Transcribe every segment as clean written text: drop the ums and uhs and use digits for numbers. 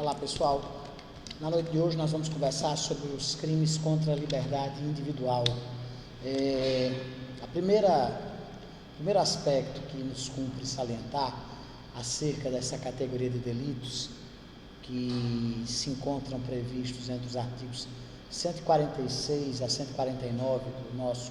Olá pessoal, na noite de hoje nós vamos conversar sobre os crimes contra a liberdade individual. O primeiro aspecto que nos cumpre salientar acerca dessa categoria de delitos que se encontram previstos entre os artigos 146 a 149 do nosso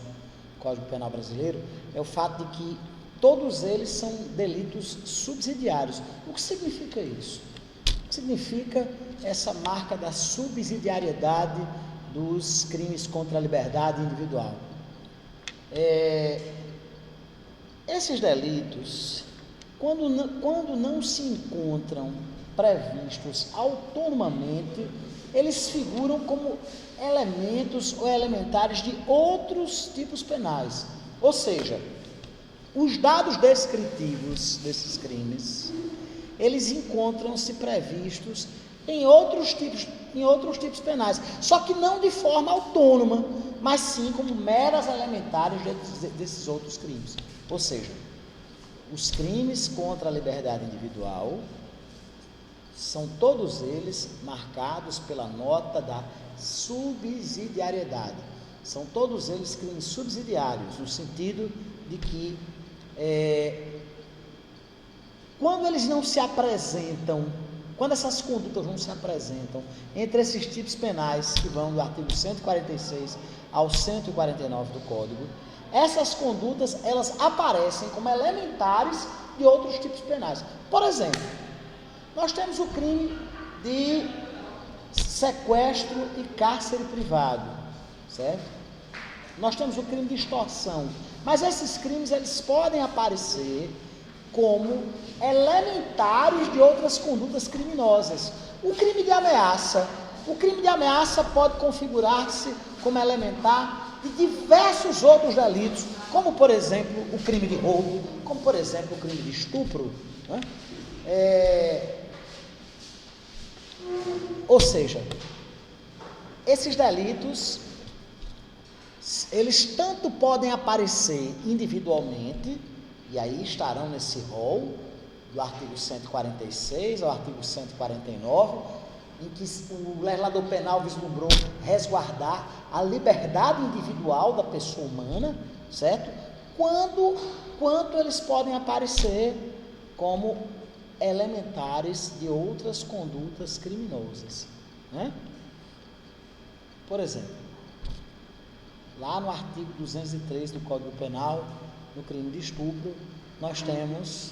Código Penal brasileiro é o fato de que todos eles são delitos subsidiários. O que significa isso? O que significa essa marca da subsidiariedade dos crimes contra a liberdade individual? Esses delitos, quando não se encontram previstos autonomamente, eles figuram como elementos ou elementares de outros tipos penais. Ou seja, os dados descritivos desses crimes, eles encontram-se previstos em outros tipos penais, só que não de forma autônoma, mas sim como meras elementares desses outros crimes. Ou seja, os crimes contra a liberdade individual são todos eles marcados pela nota da subsidiariedade. São todos eles crimes subsidiários, no sentido de que quando eles não se apresentam, quando essas condutas não se apresentam entre esses tipos penais que vão do artigo 146 ao 149 do Código, essas condutas elas aparecem como elementares de outros tipos penais. Por exemplo, nós temos o crime de sequestro e cárcere privado, certo? Nós temos o crime de extorsão, mas esses crimes eles podem aparecer como elementares de outras condutas criminosas. O crime de ameaça pode configurar-se como elementar de diversos outros delitos, como por exemplo o crime de roubo, como por exemplo o crime de estupro, né? Ou seja, esses delitos, eles tanto podem aparecer individualmente, e aí estarão nesse rol do artigo 146 ao artigo 149, em que o legislador penal vislumbrou resguardar a liberdade individual da pessoa humana, certo? Quanto eles podem aparecer como elementares de outras condutas criminosas, né? Por exemplo, lá no artigo 203 do Código Penal, no crime de estupro, nós temos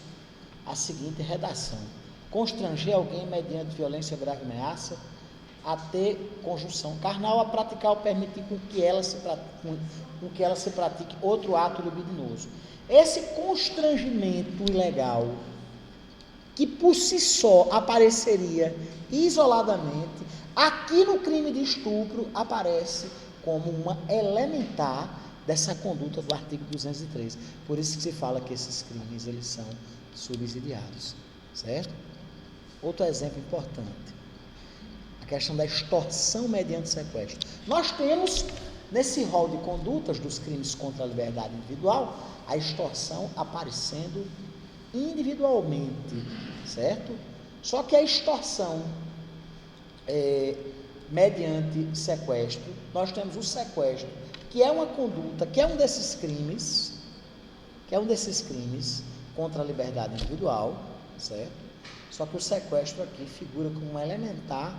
a seguinte redação: constranger alguém mediante violência ou grave ameaça a ter conjunção carnal, a praticar ou permitir com que ela se pratique outro ato libidinoso. Esse constrangimento ilegal, que por si só apareceria isoladamente, aqui no crime de estupro aparece como uma elementar dessa conduta do artigo 203. Por isso que se fala que esses crimes eles são subsidiários, certo? Outro exemplo importante, a questão da extorsão mediante sequestro. Nós temos nesse rol de condutas dos crimes contra a liberdade individual a extorsão aparecendo individualmente, certo? Só que a extorsão mediante sequestro, nós temos o sequestro, que é uma conduta, que é um desses crimes contra a liberdade individual, certo? Só que o sequestro aqui figura como um elementar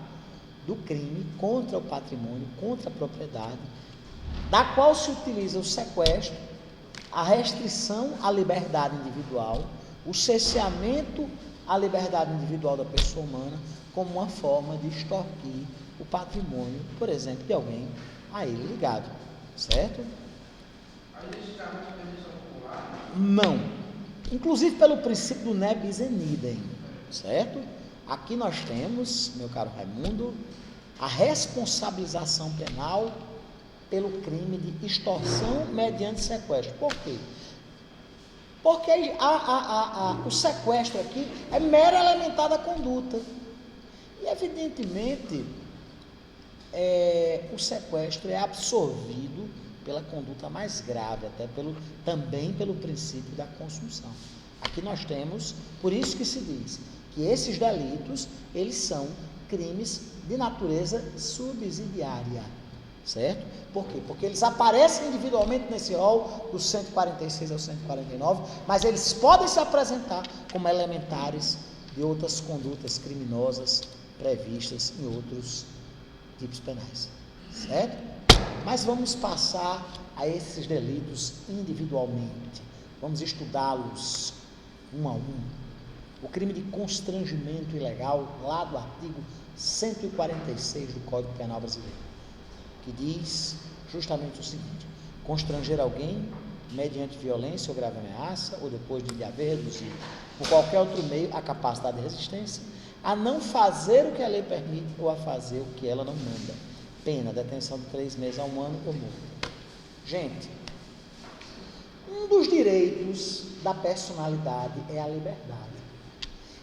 do crime contra o patrimônio, contra a propriedade, da qual se utiliza o sequestro, a restrição à liberdade individual, o cerceamento à liberdade individual da pessoa humana como uma forma de extorquir o patrimônio, por exemplo, de alguém a ele ligado, certo? Não. Inclusive pelo princípio do ne bis in idem, certo? Aqui nós temos, meu caro Raimundo, a responsabilização penal pelo crime de extorsão mediante sequestro. Por quê? Porque o sequestro aqui é mera elementar da conduta. E, evidentemente, o sequestro é absorvido pela conduta mais grave, também pelo princípio da consunção. Aqui nós temos, por isso que se diz que esses delitos, eles são crimes de natureza subsidiária, certo? Por quê? Porque eles aparecem individualmente nesse rol do 146 ao 149, mas eles podem se apresentar como elementares de outras condutas criminosas previstas em outros tipos penais, certo? Mas vamos passar a esses delitos individualmente, vamos estudá-los um a um. O crime de constrangimento ilegal, lá do artigo 146 do Código Penal Brasileiro, que diz justamente o seguinte: constranger alguém mediante violência ou grave ameaça, ou depois de lhe haver reduzido por qualquer outro meio a capacidade de resistência, a não fazer o que a lei permite ou a fazer o que ela não manda. Pena, detenção de 3 meses a 1 ano ou multa. Gente, um dos direitos da personalidade é a liberdade.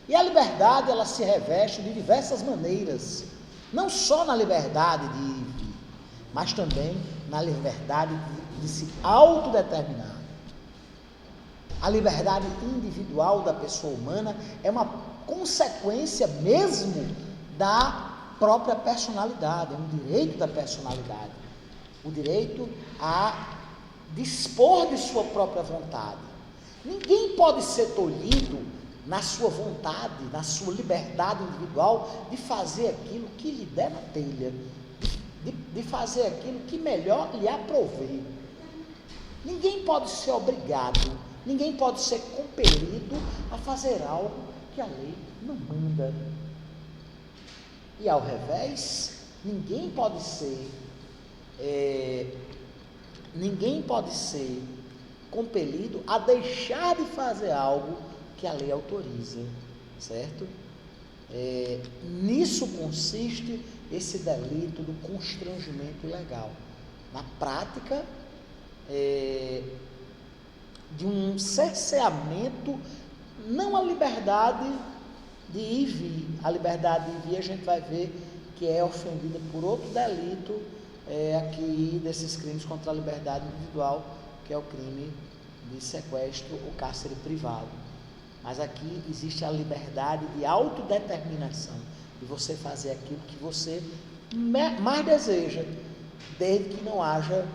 E a liberdade, ela se reveste de diversas maneiras, não só na liberdade de ir e vir, mas também na liberdade de se autodeterminar. A liberdade individual da pessoa humana é uma consequência mesmo da própria personalidade, é um direito da personalidade, o direito a dispor de sua própria vontade. Ninguém pode ser tolhido na sua vontade, na sua liberdade individual, de fazer aquilo que lhe der na telha, de fazer aquilo que melhor lhe aprouver. Ninguém pode ser obrigado, ninguém pode ser compelido a fazer algo que a lei não manda. E ao revés, ninguém pode ser compelido a deixar de fazer algo que a lei autoriza, certo? Nisso consiste esse delito do constrangimento ilegal, na prática de um cerceamento, não a liberdade de ir e vir. A liberdade de ir e vir a gente vai ver que é ofendida por outro delito aqui desses crimes contra a liberdade individual, que é o crime de sequestro ou cárcere privado. Mas aqui existe a liberdade de autodeterminação, de você fazer aquilo que você mais deseja, desde que não haja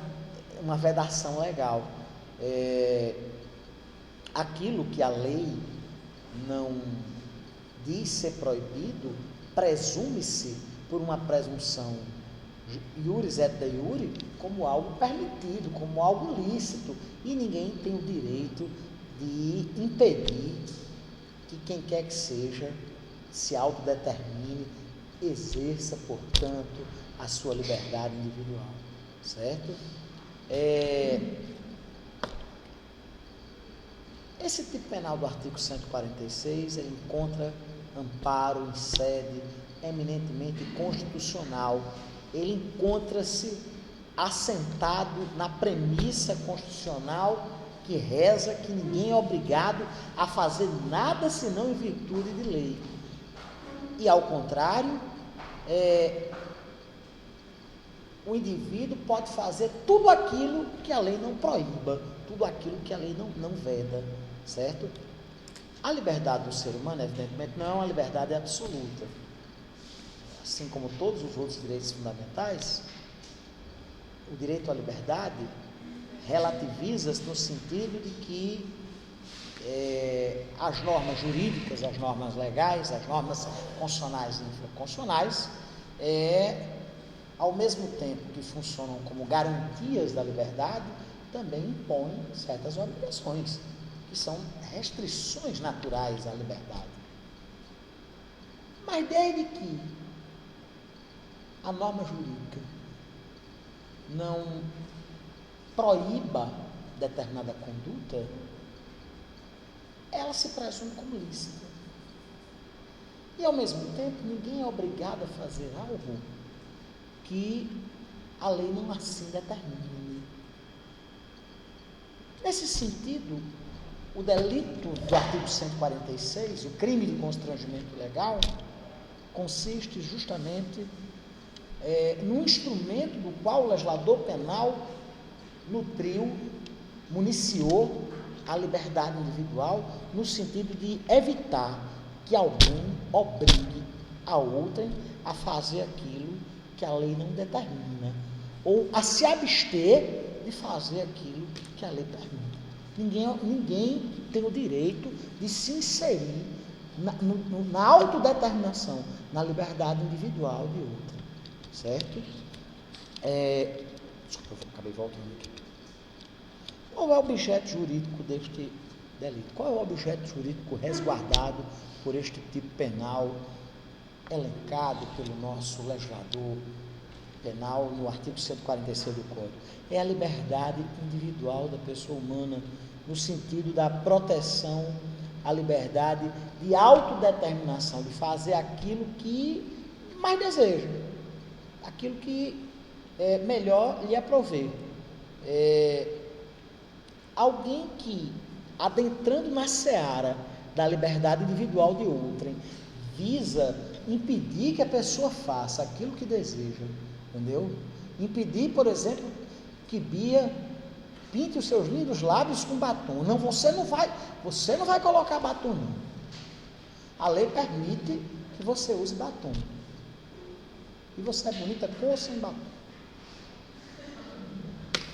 uma vedação legal. Aquilo que a lei não diz ser proibido, presume-se por uma presunção iuris et de iure como algo permitido, como algo lícito, e ninguém tem o direito de impedir que quem quer que seja se autodetermine, exerça, portanto, a sua liberdade individual, certo? Esse tipo penal do artigo 146, ele encontra amparo em sede eminentemente constitucional. Ele encontra-se assentado na premissa constitucional que reza que ninguém é obrigado a fazer nada senão em virtude de lei. E ao contrário, o indivíduo pode fazer tudo aquilo que a lei não proíba, tudo aquilo que a lei não veda, certo? A liberdade do ser humano, evidentemente, não é uma liberdade absoluta. Assim como todos os outros direitos fundamentais, o direito à liberdade relativiza-se no sentido de que as normas jurídicas, as normas legais, as normas constitucionais e infraconstitucionais, ao mesmo tempo que funcionam como garantias da liberdade, também impõem certas obrigações, que são restrições naturais à liberdade. Mas desde que a norma jurídica não proíba determinada conduta, ela se presume como lícita. E ao mesmo tempo, ninguém é obrigado a fazer algo que a lei não assim determine. Nesse sentido, o delito do artigo 146, o crime de constrangimento legal, consiste justamente num instrumento do qual o legislador penal nutriu, municiou a liberdade individual, no sentido de evitar que alguém obrigue a outrem a fazer aquilo que a lei não determina, ou a se abster de fazer aquilo que a lei permite. Ninguém tem o direito de se inserir na autodeterminação, na liberdade individual de outra, certo? Desculpa, eu acabei voltando aqui. Qual é o objeto jurídico deste delito? Qual é o objeto jurídico resguardado por este tipo penal, elencado pelo nosso legislador penal no artigo 146 do Código? É a liberdade individual da pessoa humana, no sentido da proteção à liberdade de autodeterminação, de fazer aquilo que mais deseja, aquilo que melhor lhe aprover. Alguém que, adentrando na seara da liberdade individual de outrem, visa impedir que a pessoa faça aquilo que deseja, entendeu? Impedir, por exemplo, que Bia pinte os seus lindos lábios com batom. Não, você não vai colocar batom, não. A lei permite que você use batom. E você é bonita com ou sem batom.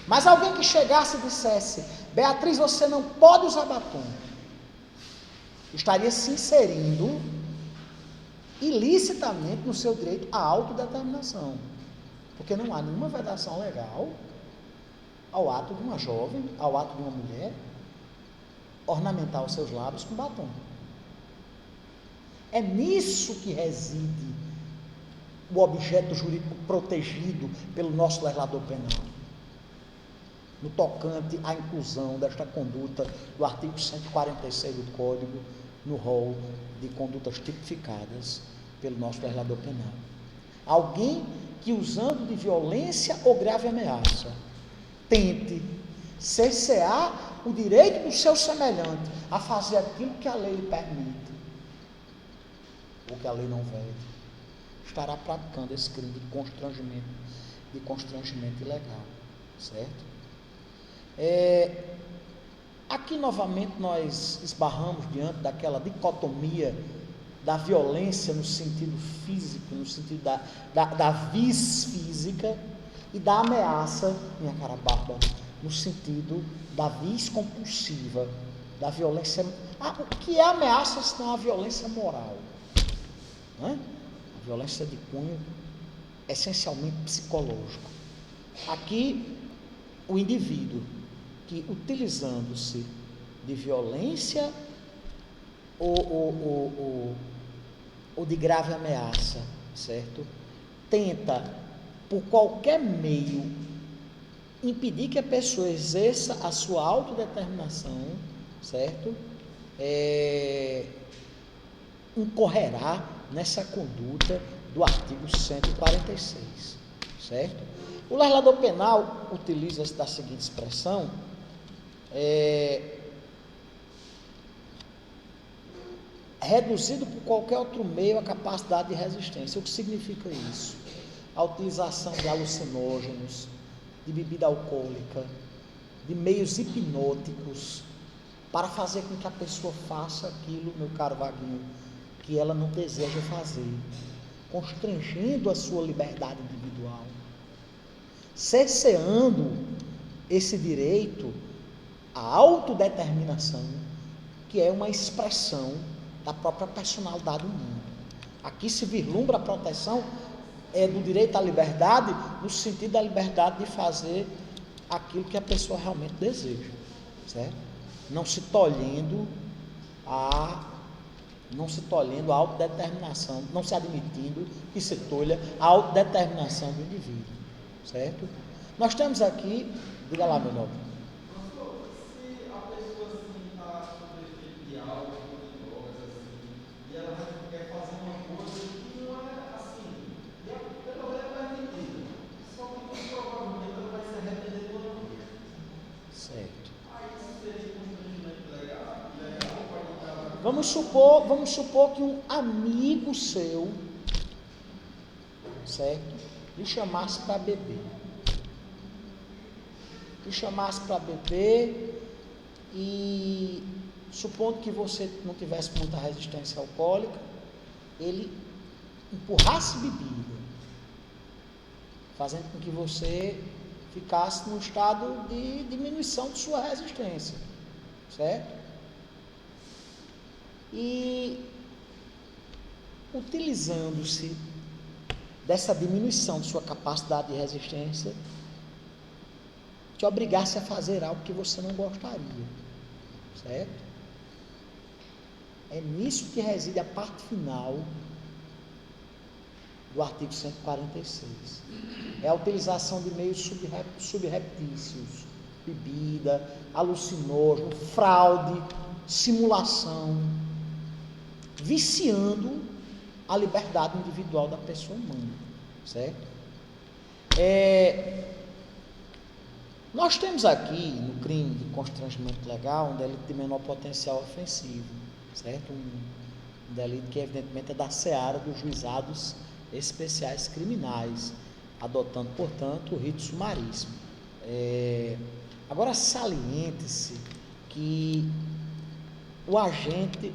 Mas alguém que chegasse e dissesse: Beatriz, você não pode usar batom, estaria se inserindo ilicitamente no seu direito à autodeterminação, porque não há nenhuma vedação legal ao ato de uma jovem, ao ato de uma mulher, ornamentar os seus lábios com batom. É nisso que reside o objeto jurídico protegido pelo nosso legislador penal, no tocante à inclusão desta conduta do artigo 146 do Código no rol de condutas tipificadas pelo nosso legislador penal. Alguém que, usando de violência ou grave ameaça, tente cercear o direito do seu semelhante a fazer aquilo que a lei lhe permite, ou que a lei não vede, estará praticando esse crime de constrangimento ilegal, certo? Aqui novamente nós esbarramos diante daquela dicotomia da violência no sentido físico, no sentido da vis física, e da ameaça, minha cara barba, no sentido da vis compulsiva, da violência. O que é ameaça se não a violência moral? Não é? A violência de cunho essencialmente psicológico. Aqui, o indivíduo que, utilizando-se de violência ou de grave ameaça, certo? Tenta, por qualquer meio, impedir que a pessoa exerça a sua autodeterminação, certo? Incorrerá nessa conduta do artigo 146, certo? O legislador penal utiliza-se da seguinte expressão: reduzido por qualquer outro meio a capacidade de resistência. O que significa isso? A utilização de alucinógenos, de bebida alcoólica, de meios hipnóticos, para fazer com que a pessoa faça aquilo, meu caro Vaguinho, que ela não deseja fazer, constrangendo a sua liberdade individual, cerceando esse direito à autodeterminação, que é uma expressão da própria personalidade humana. Aqui se vislumbra a proteção do direito à liberdade, no sentido da liberdade de fazer aquilo que a pessoa realmente deseja, certo? Não se tolhendo a autodeterminação, não se admitindo que se tolha a autodeterminação do indivíduo, certo? Nós temos aqui, diga lá, meu nobre. Se a pessoa assim está sob efeito de álcool, de drogas, assim, e ela quer fazer uma coisa que não é assim, pelo menos é permitida, só que provavelmente ela vai se arrepender toda vez. Certo. Aí isso seria constrangimento legal, pode estar... Vamos supor que um amigo seu, certo, lhe chamasse para beber. E, supondo que você não tivesse muita resistência alcoólica, ele empurrasse bebida, fazendo com que você ficasse num estado de diminuição de sua resistência, certo? E utilizando-se dessa diminuição de sua capacidade de resistência, te obrigasse a fazer algo que você não gostaria, certo? É nisso que reside a parte final do artigo 146. É a utilização de meios subreptícios, bebida, alucinógeno, fraude, simulação, viciando a liberdade individual da pessoa humana, certo? Nós temos aqui, no crime de constrangimento legal, um delito de menor potencial ofensivo, certo? Um delito que, evidentemente, é da seara dos juizados especiais criminais, adotando, portanto, o rito sumaríssimo. Agora, saliente-se que o agente,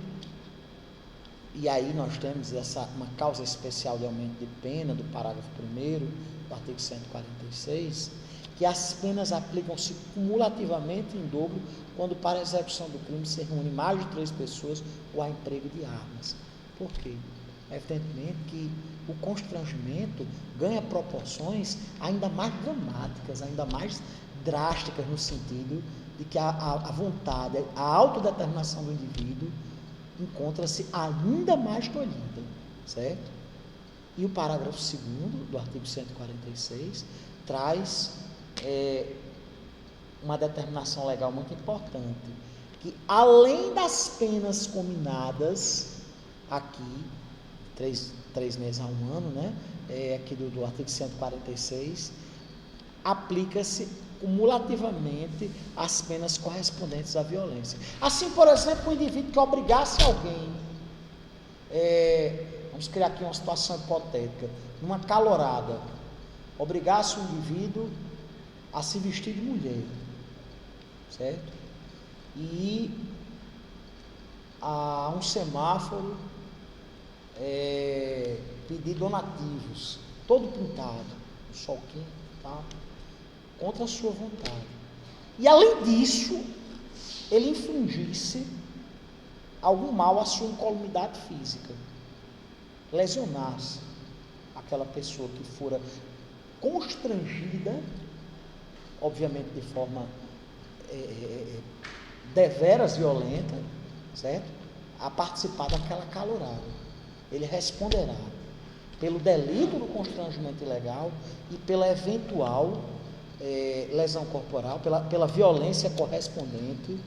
e aí nós temos uma causa especial de aumento de pena, do parágrafo 1º do artigo 146, que as penas aplicam-se cumulativamente em dobro quando para a execução do crime se reúne mais de 3 pessoas ou há emprego de armas. Por quê? Evidentemente que o constrangimento ganha proporções ainda mais dramáticas, ainda mais drásticas, no sentido de que a vontade, a autodeterminação do indivíduo encontra-se ainda mais tolhida, certo? E o parágrafo 2º do artigo 146 traz uma determinação legal muito importante, que além das penas combinadas aqui, 3 meses a 1 ano, né? Aqui do artigo 146, aplica-se cumulativamente as penas correspondentes à violência. Assim, por exemplo, um indivíduo que obrigasse alguém, vamos criar aqui uma situação hipotética, numa calorada, obrigasse o indivíduo a se vestir de mulher, certo? E a um semáforo pedir donativos, todo pintado, o sol quente, tá? Contra a sua vontade. E além disso, ele infligisse algum mal à sua incolumidade física, lesionasse aquela pessoa que fora constrangida, obviamente de forma deveras violenta, certo? A participar daquela calorada. Ele responderá pelo delito do constrangimento ilegal e pela eventual lesão corporal, pela violência correspondente.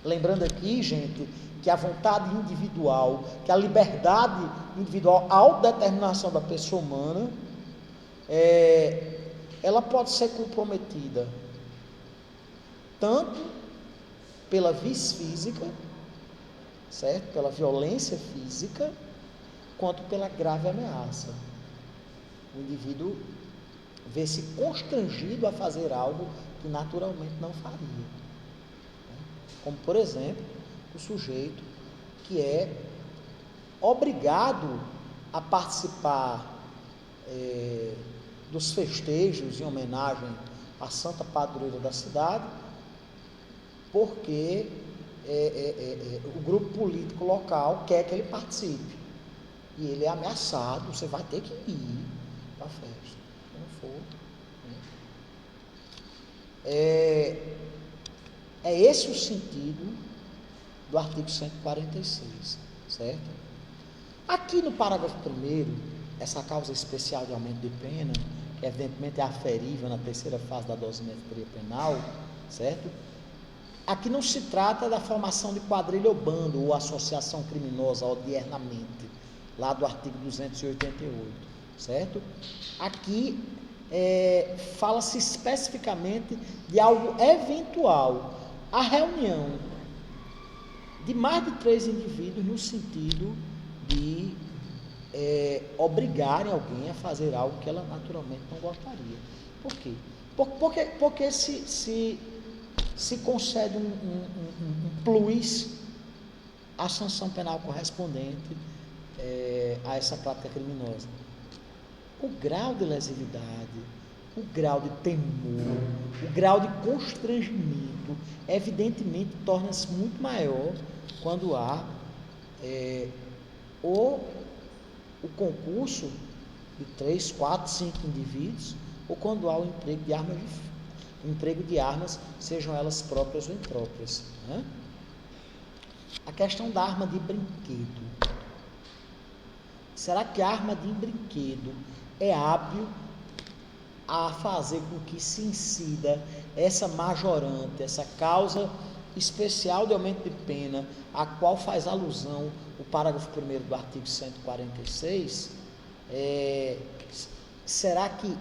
Lembrando aqui, gente, que a vontade individual, que a liberdade individual, a autodeterminação da pessoa humana, ela pode ser comprometida tanto pela vis física, certo? Pela violência física, quanto pela grave ameaça. O indivíduo vê-se constrangido a fazer algo que naturalmente não faria. Como, por exemplo, o sujeito que é obrigado a participar dos festejos em homenagem à santa padroeira da cidade, porque o grupo político local quer que ele participe. E ele é ameaçado, você vai ter que ir para a festa. Se não for. É esse o sentido do artigo 146, certo? Aqui no parágrafo 1º, essa causa especial de aumento de pena, que evidentemente é aferível na terceira fase da dosimetria penal, certo? Aqui não se trata da formação de quadrilha ou bando ou associação criminosa odiernamente, lá do artigo 288, certo? Aqui fala-se especificamente de algo eventual, a reunião de mais de 3 indivíduos no sentido de obrigarem alguém a fazer algo que ela naturalmente não gostaria. Por quê? Porque se concede um plus à sanção penal correspondente a essa prática criminosa. O grau de lesividade, o grau de temor, o grau de constrangimento, evidentemente, torna-se muito maior quando há o concurso de 3, 4, 5 indivíduos, ou quando há o emprego de armas, sejam elas próprias ou impróprias, né? A questão da arma de brinquedo. Será que a arma de brinquedo é hábil a fazer com que se incida essa majorante, essa causa especial de aumento de pena, a qual faz alusão o parágrafo 1º do artigo 146? Será que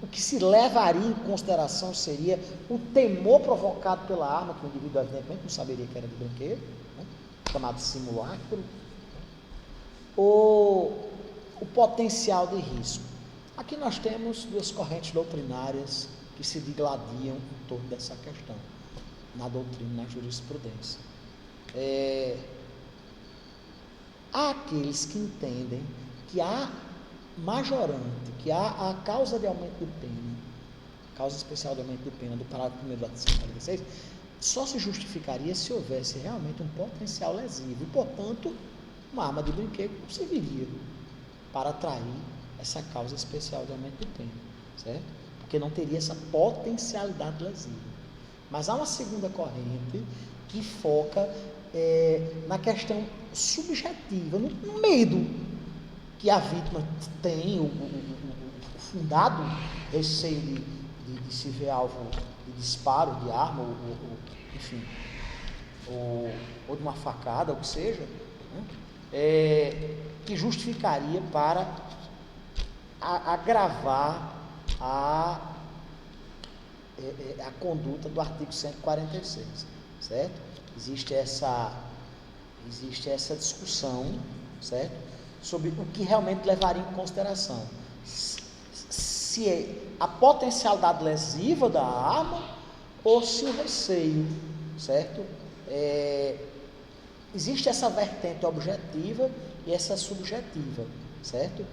o que se levaria em consideração seria o temor provocado pela arma, que o indivíduo evidentemente não saberia que era de brinquedo, né? Chamado simulacro, ou o potencial de risco? Aqui nós temos duas correntes doutrinárias que se digladiam em torno dessa questão, na doutrina, na jurisprudência. Há aqueles que entendem que a majorante, que a causa de aumento de pena, causa especial de aumento de pena do parágrafo 1º do artigo 146, só se justificaria se houvesse realmente um potencial lesivo, e, portanto, uma arma de brinquedo não serviria para atrair essa causa especial de aumento de pena, certo? Porque não teria essa potencialidade lesiva. Mas há uma segunda corrente que foca na questão subjetiva, no medo que a vítima tem, o fundado receio de se ver alvo de disparo de arma, enfim, ou de uma facada, ou o que seja, né? Que justificaria para agravar a conduta do artigo 146, certo? Existe essa discussão, certo? Sobre o que realmente levaria em consideração. Se é a potencialidade lesiva da arma ou se o receio, certo? Existe essa vertente objetiva e essa subjetiva, certo?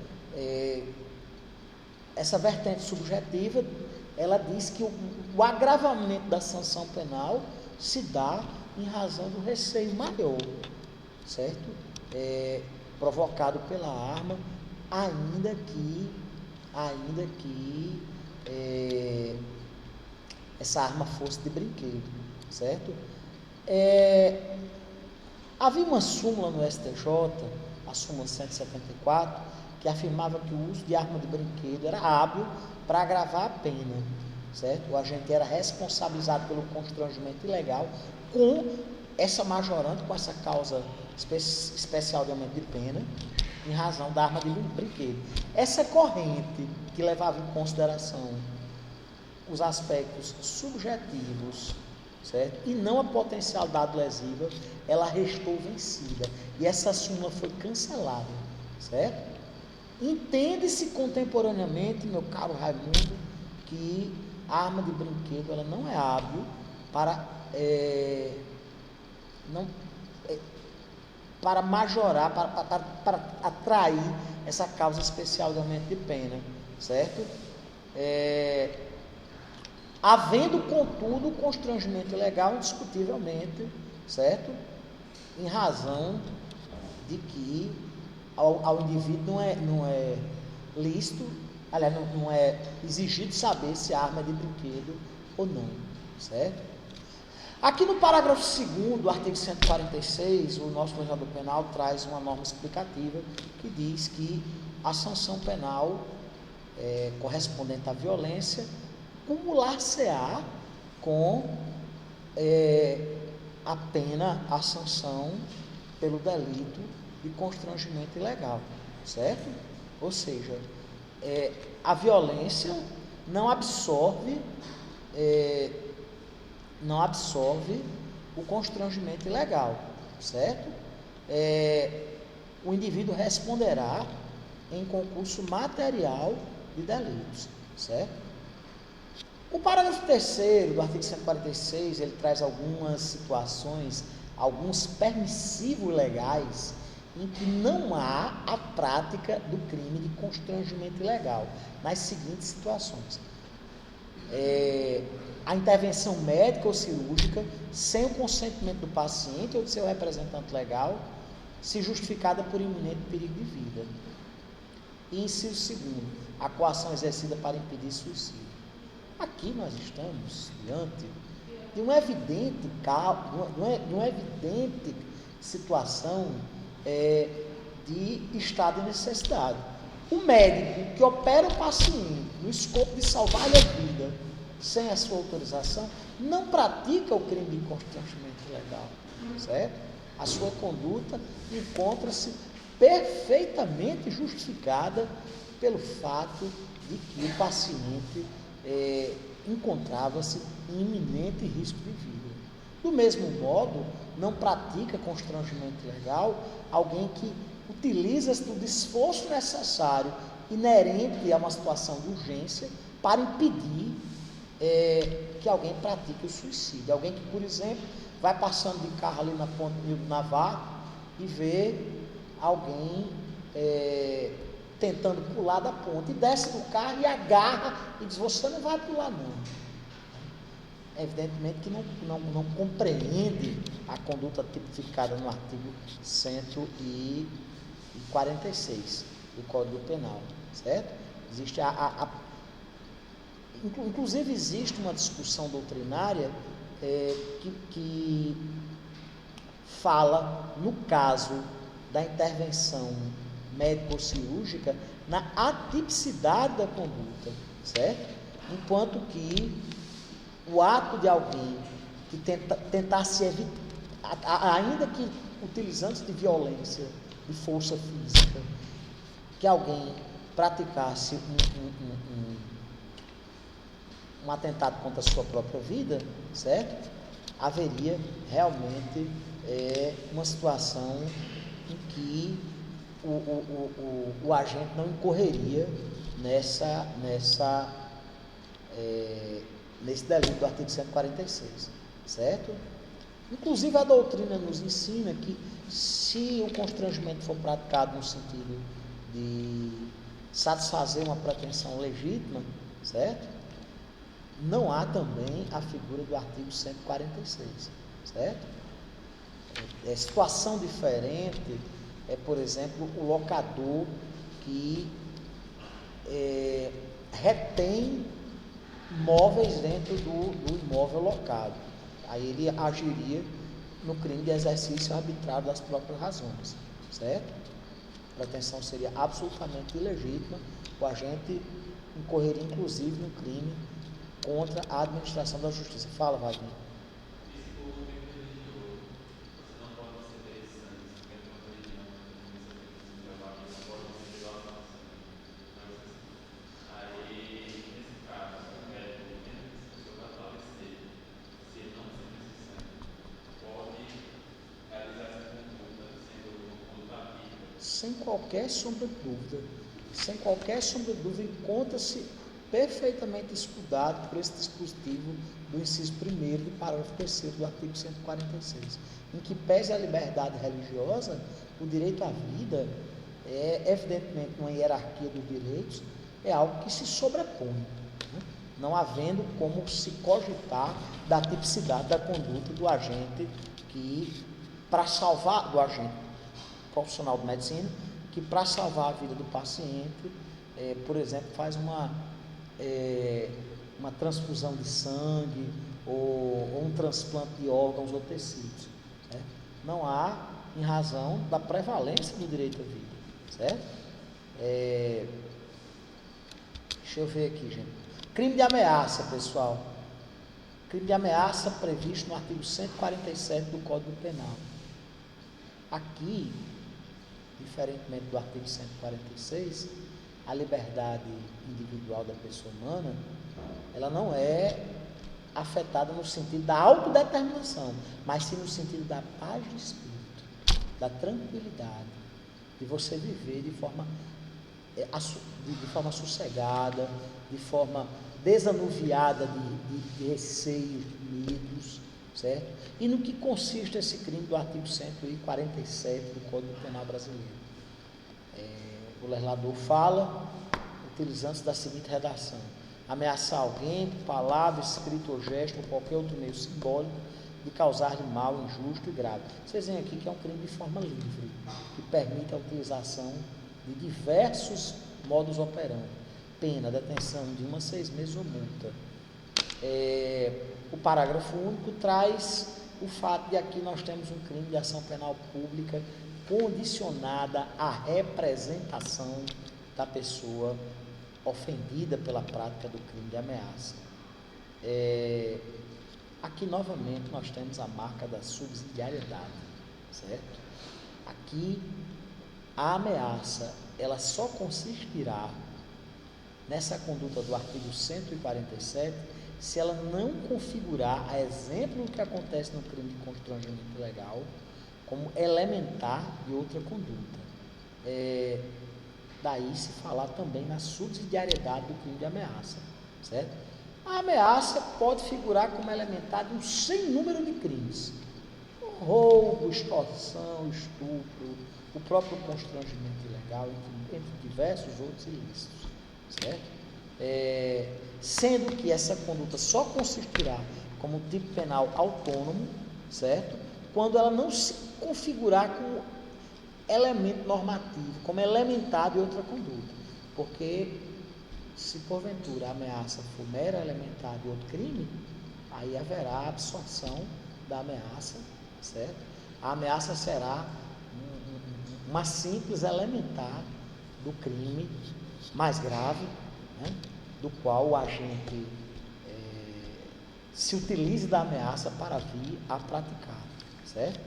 Essa vertente subjetiva, ela diz que o agravamento da sanção penal se dá em razão do receio maior, certo? Provocado pela arma, ainda que essa arma fosse de brinquedo, certo? Havia uma súmula no STJ, a súmula 174, que afirmava que o uso de arma de brinquedo era hábil para agravar a pena, certo? O agente era responsabilizado pelo constrangimento ilegal com essa majorante, com essa causa especial de aumento de pena, em razão da arma de brinquedo. Essa corrente que levava em consideração os aspectos subjetivos, certo? E não a potencialidade lesiva, ela restou vencida. E essa súmula foi cancelada, certo? Entende-se contemporaneamente, meu caro Raimundo, que a arma de brinquedo ela não é hábil para majorar, para atrair essa causa especial de aumento de pena, certo? Havendo, contudo, o constrangimento ilegal, indiscutivelmente, certo? Em razão de que ao indivíduo não é lícito, aliás, não é exigido saber se a arma é de brinquedo ou não, certo? Aqui no parágrafo 2º do artigo 146, o nosso legislador penal traz uma norma explicativa que diz que a sanção penal correspondente à violência cumular-se-á com a pena, a sanção pelo delito de constrangimento ilegal, certo? Ou seja, a violência não absorve o constrangimento ilegal, certo? O indivíduo responderá em concurso material de delitos, certo? O parágrafo 3º do artigo 146, ele traz algumas situações alguns permissivos legais em que não há a prática do crime de constrangimento ilegal, nas seguintes situações. A intervenção médica ou cirúrgica sem o consentimento do paciente ou de seu representante legal, se justificada por iminente perigo de vida. E inciso segundo, a coação exercida para impedir suicídio. Aqui nós estamos diante de uma evidente situação de estado de necessidade. O médico que opera o paciente no escopo de salvar-lhe a vida sem a sua autorização não pratica o crime de constrangimento ilegal, certo? A sua conduta encontra-se perfeitamente justificada pelo fato de que o paciente encontrava-se em iminente risco de vida. Do mesmo modo, não pratica constrangimento ilegal alguém que utiliza-se do esforço necessário inerente a uma situação de urgência para impedir que alguém pratique o suicídio. Alguém que, por exemplo, vai passando de carro ali na ponte do Navarro e vê alguém tentando pular da ponte, e desce do carro e agarra e diz: você não vai pular não. Evidentemente que não compreende a conduta tipificada no artigo 146 do Código Penal, certo? Existe inclusive existe uma discussão doutrinária que fala, no caso da intervenção médico-cirúrgica, na atipicidade da conduta, certo? Enquanto que o ato de alguém que tentar se evitar, ainda que utilizando-se de violência, de força física, que alguém praticasse um atentado contra a sua própria vida, certo? Haveria realmente uma situação em que o agente não incorreria nesse delito do artigo 146, certo? Inclusive a doutrina nos ensina que se o constrangimento for praticado no sentido de satisfazer uma pretensão legítima, certo? Não há também a figura do artigo 146, certo? Situação diferente por exemplo, o locador que retém móveis dentro do imóvel locado. Aí ele agiria no crime de exercício arbitrário das próprias razões, certo? A pretensão seria absolutamente ilegítima, o agente incorreria inclusive no crime contra a administração da justiça. Fala, Wagner. Sem qualquer sombra de dúvida, encontra-se perfeitamente escudado por esse dispositivo do inciso 1º do parágrafo 3º do artigo 146, em que pese a liberdade religiosa, o direito à vida evidentemente, uma hierarquia dos direitos, é algo que se sobrepõe, né? Não havendo como se cogitar da tipicidade da conduta do agente do agente profissional de medicina, que para salvar a vida do paciente, por exemplo, faz uma transfusão de sangue ou um transplante de órgãos ou tecidos, certo? Não há, em razão da prevalência do direito à vida, certo? Deixa eu ver aqui, gente. Crime de ameaça, pessoal. Crime de ameaça previsto no artigo 147 do Código Penal. Aqui, diferentemente do artigo 146, a liberdade individual da pessoa humana, ela não é afetada no sentido da autodeterminação, mas sim no sentido da paz de espírito, da tranquilidade, de você viver de forma sossegada, de forma desanuviada de receios, de medos, certo? E no que consiste esse crime do artigo 147 do Código Penal Brasileiro? O legislador fala, utilizando-se da seguinte redação: ameaçar alguém por palavra, escrito ou gesto, ou qualquer outro meio simbólico, de causar-lhe mal injusto e grave. Vocês veem aqui que é um crime de forma livre, que permite a utilização de diversos modus operandi. Pena, detenção de 1 a 6 meses ou multa. O parágrafo único traz o fato de aqui nós temos um crime de ação penal pública condicionada à representação da pessoa ofendida pela prática do crime de ameaça. Aqui novamente nós temos a marca da subsidiariedade, certo? Aqui a ameaça, ela só consistirá nessa conduta do artigo 147 se ela não configurar, a exemplo do que acontece no crime de constrangimento ilegal, como elementar de outra conduta. Daí se falar também na subsidiariedade do crime de ameaça, certo? A ameaça pode figurar como elementar de um sem número de crimes: roubo, extorsão, estupro, o próprio constrangimento ilegal, entre diversos outros ilícitos, certo? Sendo que essa conduta só consistirá como tipo penal autônomo, certo? Quando ela não se configurar como elemento normativo, como elementar de outra conduta. Porque se porventura a ameaça for mera elementar de outro crime, aí haverá a absorção da ameaça, certo? A ameaça será uma simples elementar do crime mais grave, né, do qual o agente se utilize da ameaça para vir a praticar, certo?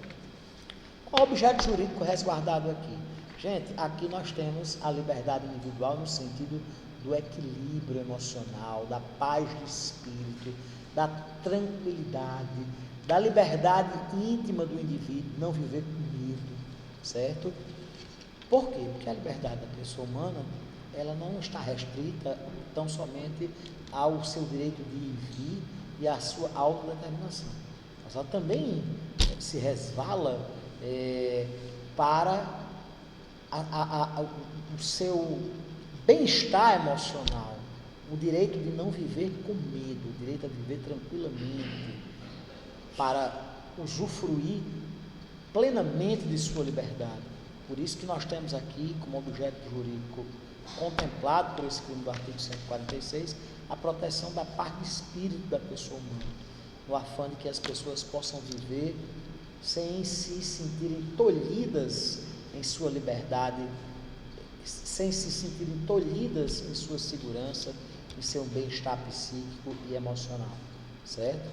Qual o objeto jurídico resguardado aqui? Gente, aqui nós temos a liberdade individual no sentido do equilíbrio emocional, da paz de espírito, da tranquilidade, da liberdade íntima do indivíduo, não viver com medo, certo? Por quê? Porque a liberdade da pessoa humana, ela não está restrita tão somente ao seu direito de ir e vir e à sua autodeterminação, mas ela também se resvala para o seu bem-estar emocional, o direito de não viver com medo, o direito a viver tranquilamente, para usufruir plenamente de sua liberdade. Por isso que nós temos aqui, como objeto jurídico contemplado por esse crime do artigo 146, a proteção da paz de espírito da pessoa humana, no afã de que as pessoas possam viver sem se sentirem tolhidas em sua liberdade, sem se sentirem tolhidas em sua segurança, em seu bem-estar psíquico e emocional, certo?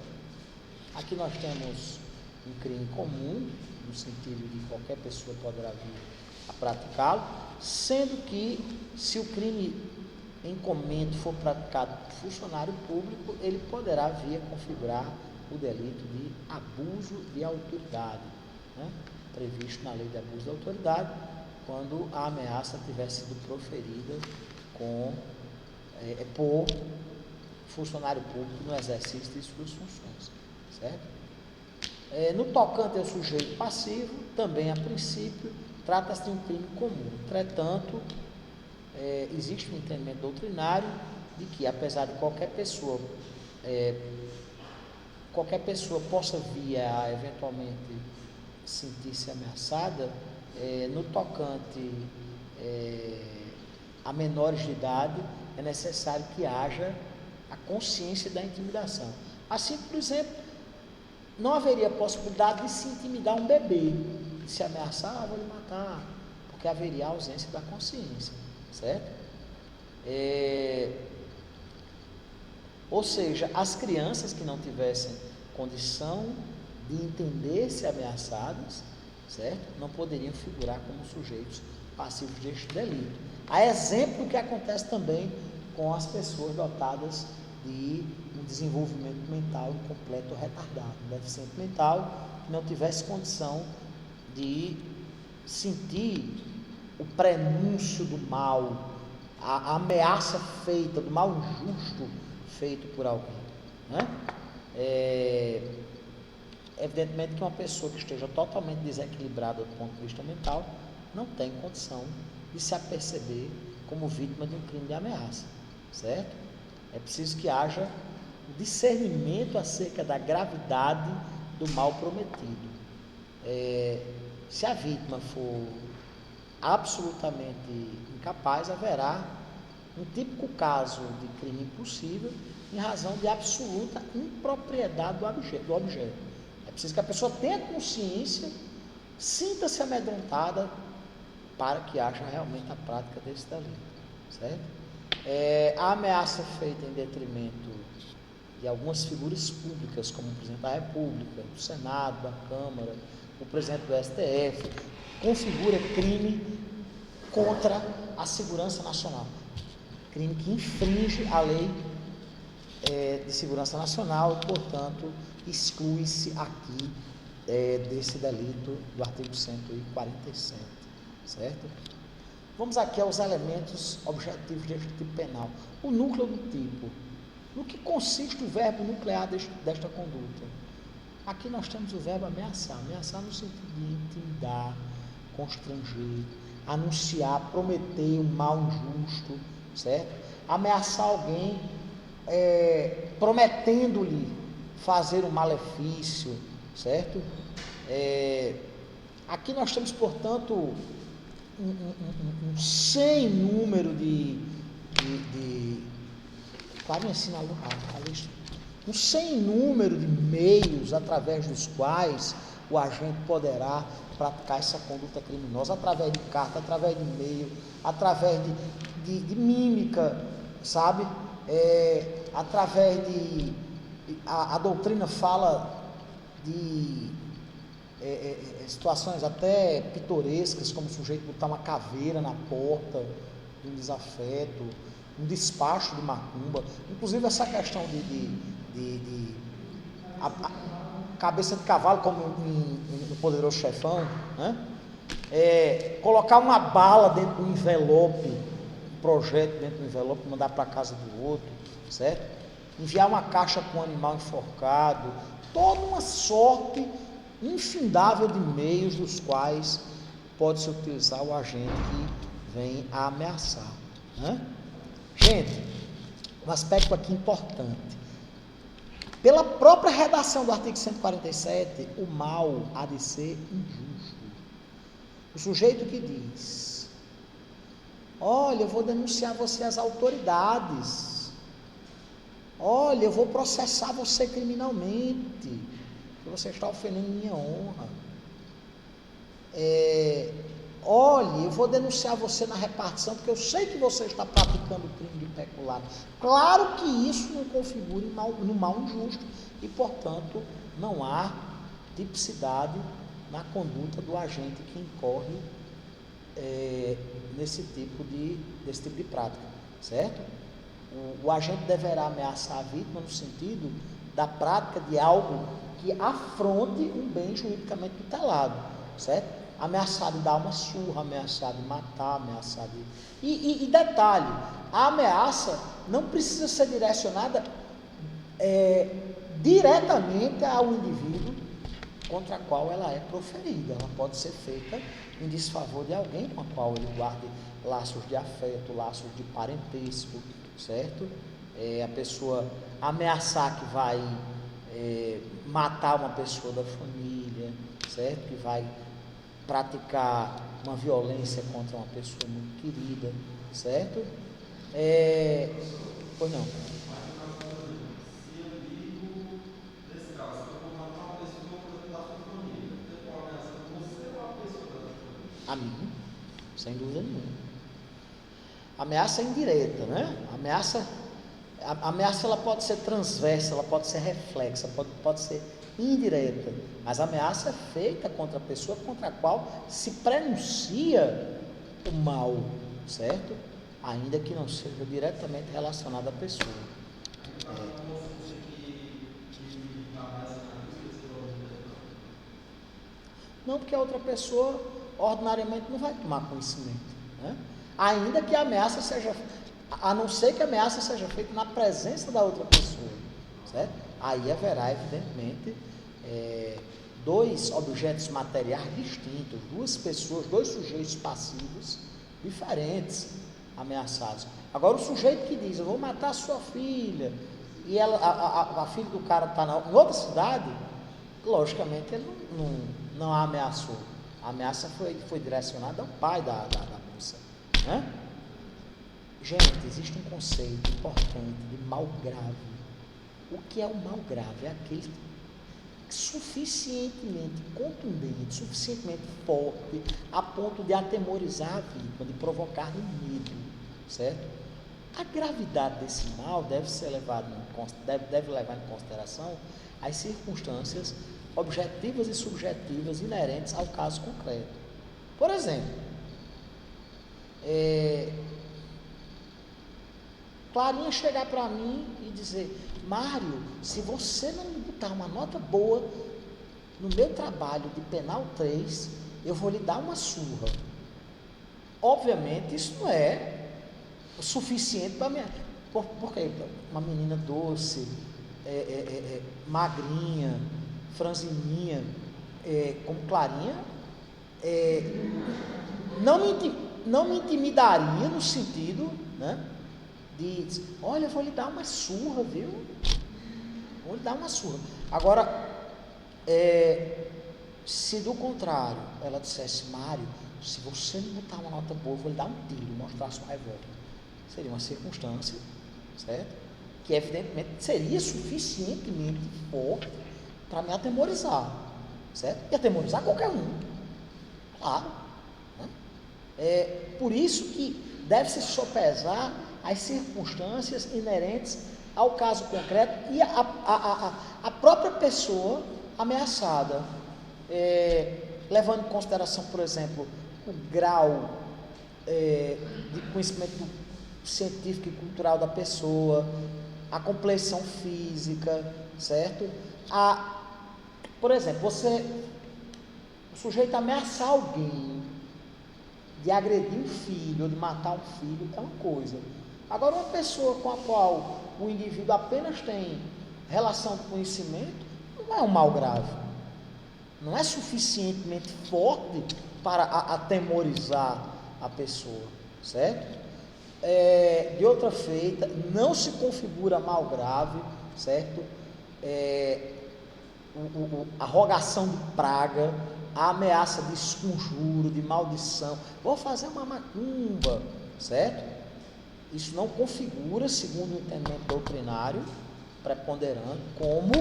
Aqui nós temos um crime comum, no sentido de qualquer pessoa poderá vir a praticá-lo, sendo que, se o crime em comento for praticado por funcionário público, ele poderá vir a configurar o delito de abuso de autoridade, né? Previsto na lei de abuso de autoridade, quando a ameaça tiver sido proferida por funcionário público no exercício de suas funções, certo? No tocante ao sujeito passivo, também a princípio, trata-se de um crime comum. Entretanto, existe um entendimento doutrinário de que, apesar de qualquer pessoa possa vir a eventualmente sentir-se ameaçada, no tocante a menores de idade, é necessário que haja a consciência da intimidação. Assim, por exemplo, não haveria possibilidade de se intimidar um bebê, de se ameaçar, vou lhe matar, porque haveria a ausência da consciência, certo? Ou seja, as crianças que não tivessem condição de entender-se ameaçadas, certo? Não poderiam figurar como sujeitos passivos deste delito. A exemplo do que acontece também com as pessoas dotadas de um desenvolvimento mental incompleto ou retardado, um deficiente mental que não tivesse condição de sentir o prenúncio do mal, a ameaça feita, do mal injusto feito por alguém, né? evidentemente que uma pessoa que esteja totalmente desequilibrada do ponto de vista mental não tem condição de se aperceber como vítima de um crime de ameaça, certo? É preciso que haja discernimento acerca da gravidade do mal prometido. Se a vítima for absolutamente incapaz, haverá um típico caso de crime impossível em razão de absoluta impropriedade do objeto. É preciso que a pessoa tenha consciência, sinta-se amedrontada para que haja realmente a prática desse delito, certo? A ameaça feita em detrimento de algumas figuras públicas, como o presidente da República, o Senado, a Câmara, o presidente do STF, configura crime contra a segurança nacional. Crime que infringe a lei de segurança nacional, portanto, exclui-se aqui desse delito do artigo 147, certo? Vamos aqui aos elementos objetivos deste tipo penal. O núcleo do tipo. No que consiste o verbo nuclear desta conduta? Aqui nós temos o verbo ameaçar. Ameaçar no sentido de intimidar, constranger, anunciar, prometer um mal injusto, certo? Ameaçar alguém prometendo-lhe fazer um malefício, certo? Aqui nós temos, portanto, um sem número claro, ensina um sem número de meios através dos quais o agente poderá praticar essa conduta criminosa, através de carta, através de e-mail, através de mímica, sabe? Através de... A doutrina fala de situações até pitorescas, como o sujeito botar uma caveira na porta de um desafeto, um despacho de macumba. Inclusive essa questão a cabeça de cavalo, como no Poderoso Chefão, né? Colocar uma bala dentro do envelope, um projeto dentro do envelope, mandar para a casa do outro, certo? Enviar uma caixa com um animal enforcado, toda uma sorte infindável de meios dos quais pode-se utilizar o agente que vem a ameaçar, né? Gente, um aspecto aqui importante. Pela própria redação do artigo 147, o mal há de ser injusto. O sujeito que diz: olha, eu vou denunciar você às autoridades, olha, eu vou processar você criminalmente, porque você está ofendendo minha honra, olha, eu vou denunciar você na repartição, porque eu sei que você está praticando crime de peculato. Claro que isso não configura no mal injusto e, portanto, não há tipicidade na conduta do agente que incorre desse tipo de prática, certo? O agente deverá ameaçar a vítima no sentido da prática de algo que afronte um bem juridicamente tutelado, certo? Ameaçar de dar uma surra, ameaçar de matar, ameaçar de... E detalhe, a ameaça não precisa ser direcionada diretamente ao indivíduo contra o qual ela é proferida. Ela pode ser feita em desfavor de alguém com a qual ele guarde laços de afeto, laços de parentesco, certo? A pessoa ameaçar que vai matar uma pessoa da família, certo? Que vai praticar uma violência contra uma pessoa muito querida, certo? Pois não. Se eu digo, nesse caso, que eu vou matar uma pessoa da sua família, eu estou ameaçando você ou a pessoa da sua família? A mim, sem dúvida nenhuma. Ameaça indireta, né? A ameaça ela pode ser transversa, ela pode ser reflexa, pode ser indireta, mas a ameaça é feita contra a pessoa contra a qual se prenuncia o mal, certo? Ainda que não seja diretamente relacionado à pessoa. Não, porque a outra pessoa ordinariamente não vai tomar conhecimento, né? Ainda que a ameaça seja, a não ser que a ameaça seja feita na presença da outra pessoa, certo? Aí haverá, evidentemente, dois objetos materiais distintos, duas pessoas, dois sujeitos passivos diferentes ameaçados. Agora, o sujeito que diz, eu vou matar a sua filha, e a filha do cara está em outra cidade, logicamente ele não a ameaçou. A ameaça foi direcionada ao pai da moça, né? Gente, existe um conceito importante de mal grave. O que é o mal grave? É aquele suficientemente contundente, suficientemente forte, a ponto de atemorizar a vítima, de provocar medo, certo? A gravidade desse mal deve levar em consideração as circunstâncias objetivas e subjetivas inerentes ao caso concreto. Por exemplo, Clarinha chegar para mim e dizer, Mário, se você não botar uma nota boa no meu trabalho de penal 3, eu vou lhe dar uma surra. Obviamente isso não é o suficiente para mim. Porque uma menina doce, magrinha, franzininha, como Clarinha, não me intimidaria no sentido, né, de, olha, eu vou lhe dar uma surra, viu? Vou lhe dar uma surra. Agora, se do contrário, ela dissesse, Mário, se você não botar uma nota boa, eu vou lhe dar um tiro, mostrar sua revolta. Seria uma circunstância, certo? Que evidentemente seria suficientemente forte para me atemorizar, certo? E atemorizar qualquer um, claro, né? Por isso que deve-se sopesar as circunstâncias inerentes ao caso concreto e a própria pessoa ameaçada, levando em consideração, por exemplo, o grau de conhecimento científico e cultural da pessoa, a compleição física, certo? Por exemplo, o sujeito ameaçar alguém de agredir um filho ou de matar um filho é uma coisa. Agora, uma pessoa com a qual o indivíduo apenas tem relação de conhecimento não é um mal grave, não é suficientemente forte para atemorizar a pessoa, certo? De outra feita, não se configura mal grave, certo? A rogação de praga, a ameaça de esconjuro, de maldição, vou fazer uma macumba, certo? Isso não configura, segundo o entendimento doutrinário preponderante, como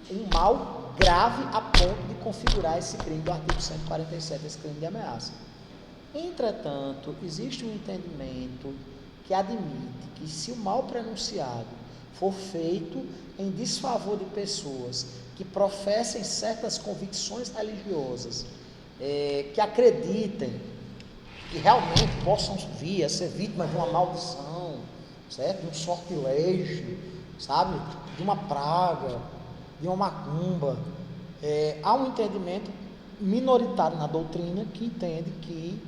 um mal grave a ponto de configurar esse crime do artigo 147, esse crime de ameaça. Entretanto, existe um entendimento que admite que se o mal prenunciado for feito em desfavor de pessoas que professem certas convicções religiosas, que acreditem que realmente possam vir a ser vítimas de uma maldição, certo? De um sortilégio, sabe? De uma praga, de uma macumba. Há um entendimento minoritário na doutrina que entende que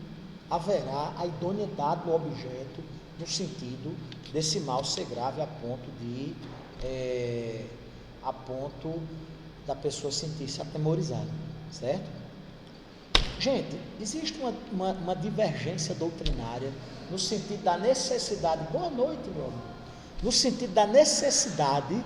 haverá a idoneidade do objeto no sentido desse mal ser grave a ponto da pessoa sentir-se atemorizada, certo? Gente, existe uma divergência doutrinária no sentido da necessidade, boa noite, meu amigo, no sentido da necessidade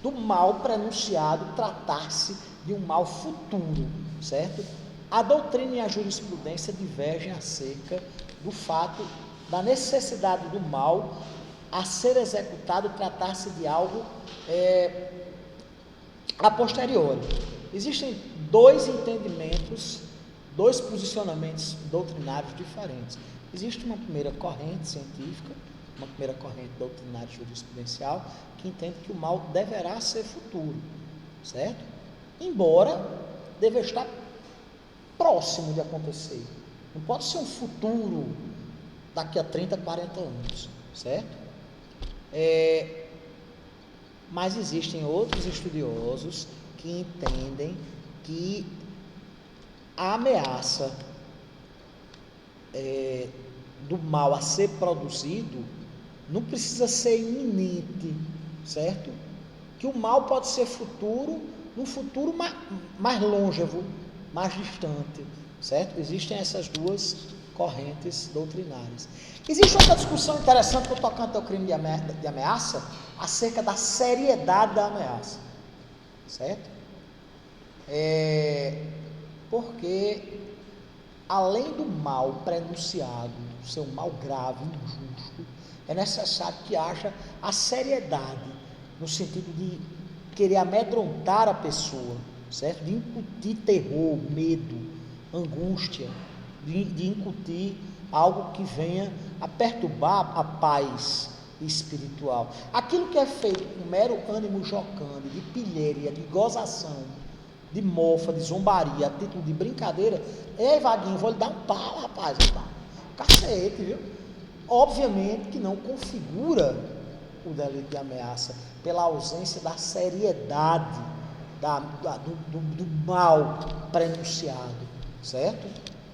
do mal prenunciado tratar-se de um mal futuro, certo? A doutrina e a jurisprudência divergem acerca do fato da necessidade do mal a ser executado tratar-se de algo a posteriori. Existem dois entendimentos, dois posicionamentos doutrinários diferentes. Existe uma primeira corrente científica, uma primeira corrente doutrinária e jurisprudencial, que entende que o mal deverá ser futuro, certo? Embora deva estar próximo de acontecer. Não pode ser um futuro daqui a 30, 40 anos, certo? Mas existem outros estudiosos que entendem que a ameaça do mal a ser produzido não precisa ser iminente, certo? que o mal pode ser num futuro mais longevo, mais distante, certo? Existem essas duas correntes doutrinárias. Existe outra discussão interessante que eu tocante ao crime de ameaça, acerca da seriedade da ameaça, certo? Porque além do mal prenunciado, ser um mal grave, injusto, é necessário que haja a seriedade, no sentido de querer amedrontar a pessoa, certo? De incutir terror, medo, angústia, de incutir algo que venha a perturbar a paz espiritual. Aquilo que é feito com mero ânimo jocante, de pilhéria, de gozação, de mofa, de zombaria, a título de brincadeira, ei, Vaguinho, vou lhe dar um pau, rapaz, vou dar um cacete, viu? Obviamente que não configura o delito de ameaça, pela ausência da seriedade do mal prenunciado, certo?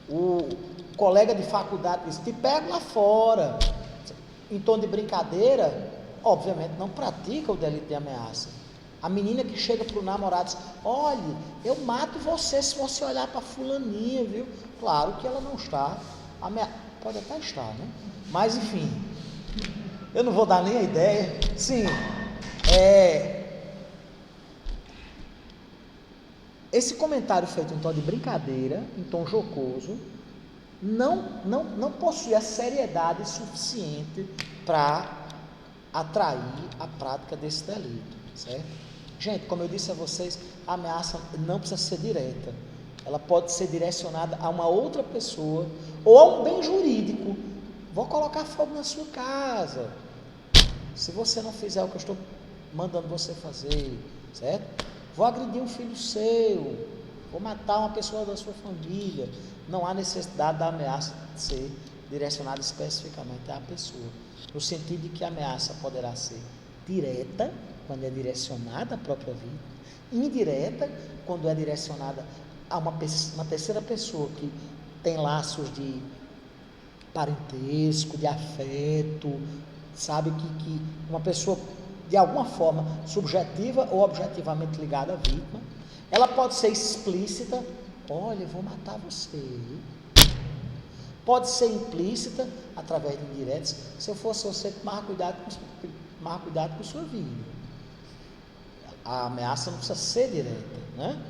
O colega de faculdade diz, te pego lá fora, em tom de brincadeira, obviamente não pratica o delito de ameaça. A menina que chega para o namorado diz, olha, eu mato você se você olhar para fulaninha, viu? Claro que ela não está, pode até estar, né? Mas enfim, eu não vou dar nem a ideia. Sim, esse comentário feito em tom de brincadeira, em tom jocoso, não possui a seriedade suficiente para atrair a prática desse delito, certo? Gente, como eu disse a vocês, a ameaça não precisa ser direta, ela pode ser direcionada a uma outra pessoa, ou a um bem jurídico. Vou colocar fogo na sua casa, se você não fizer o que eu estou mandando você fazer, certo? Vou agredir um filho seu, vou matar uma pessoa da sua família. Não há necessidade da ameaça ser direcionada especificamente à pessoa, no sentido de que a ameaça poderá ser direta, quando é direcionada à própria vida, indireta, quando é direcionada a uma terceira pessoa que tem laços de parentesco, de afeto, sabe que uma pessoa de alguma forma subjetiva ou objetivamente ligada à vítima. Ela pode ser explícita, olha, eu vou matar você. Pode ser implícita, através de indiretas, se eu fosse você, tomar cuidado com sua vida. A ameaça não precisa ser direta, né?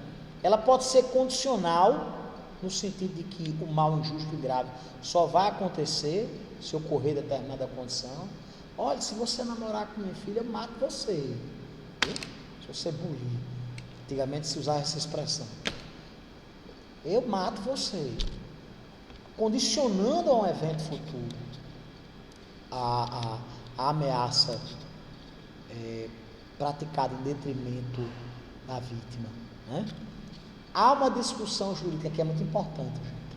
Ela pode ser condicional, no sentido de que o mal injusto e grave só vai acontecer se ocorrer determinada condição. Olha, se você namorar com minha filha, eu mato você. Viu? Se você bulir. Antigamente se usava essa expressão. Eu mato você. Condicionando a um evento futuro a ameaça praticada em detrimento da vítima, né? Há uma discussão jurídica que é muito importante, gente.